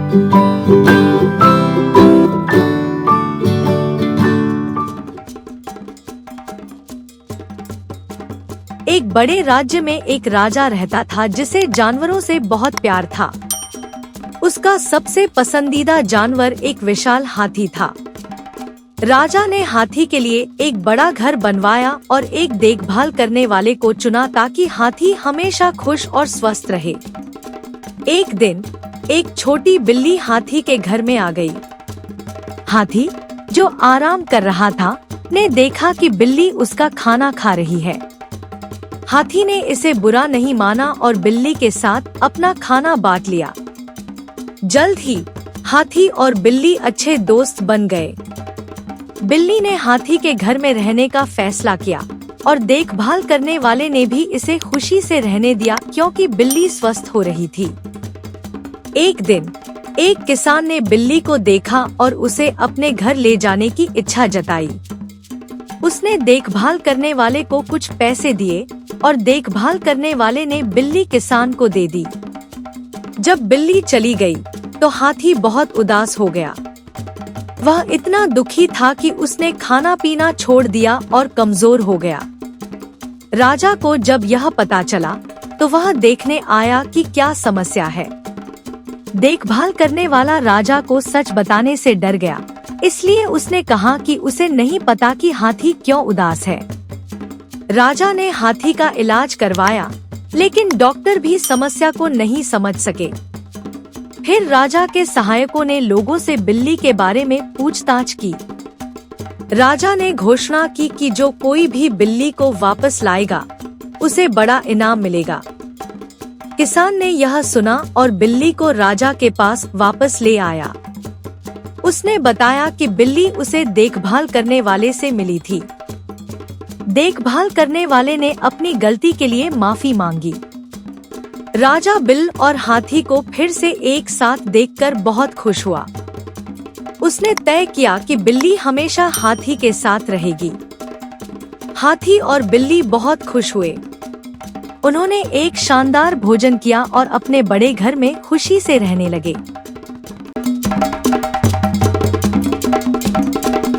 एक बड़े राज्य में एक राजा रहता था जिसे जानवरों से बहुत प्यार था। उसका सबसे पसंदीदा जानवर एक विशाल हाथी था। राजा ने हाथी के लिए एक बड़ा घर बनवाया और एक देखभाल करने वाले को चुना ताकि हाथी हमेशा खुश और स्वस्थ रहे। एक दिन एक छोटी बिल्ली हाथी के घर में आ गई। हाथी, जो आराम कर रहा था, ने देखा कि बिल्ली उसका खाना खा रही है। हाथी ने इसे बुरा नहीं माना और बिल्ली के साथ अपना खाना बांट लिया। जल्द ही हाथी और बिल्ली अच्छे दोस्त बन गए। बिल्ली ने हाथी के घर में रहने का फैसला किया और देखभाल करने वाले ने भी इसे खुशी से रहने दिया क्योंकि बिल्ली स्वस्थ हो रही थी। एक दिन एक किसान ने बिल्ली को देखा और उसे अपने घर ले जाने की इच्छा जताई। उसने देखभाल करने वाले को कुछ पैसे दिए और देखभाल करने वाले ने बिल्ली किसान को दे दी। जब बिल्ली चली गई तो हाथी बहुत उदास हो गया। वह इतना दुखी था कि उसने खाना पीना छोड़ दिया और कमजोर हो गया। राजा को जब यह पता चला तो वह देखने आया कि क्या समस्या है। देखभाल करने वाला राजा को सच बताने से डर गया, इसलिए उसने कहा कि उसे नहीं पता कि हाथी क्यों उदास है। राजा ने हाथी का इलाज करवाया, लेकिन डॉक्टर भी समस्या को नहीं समझ सके। फिर राजा के सहायकों ने लोगों से बिल्ली के बारे में पूछताछ की। राजा ने घोषणा की कि जो कोई भी बिल्ली को वापस लाएगा, उसे बड़ा इनाम मिलेगा। किसान ने यह सुना और बिल्ली को राजा के पास वापस ले आया। उसने बताया कि बिल्ली उसे देखभाल करने वाले से मिली थी। देखभाल करने वाले ने अपनी गलती के लिए माफी मांगी। राजा बिल और हाथी को फिर से एक साथ देखकर बहुत खुश हुआ। उसने तय किया कि बिल्ली हमेशा हाथी के साथ रहेगी। हाथी और बिल्ली बहुत खुश हुए। उन्होंने एक शानदार भोजन किया और अपने बड़े घर में खुशी से रहने लगे।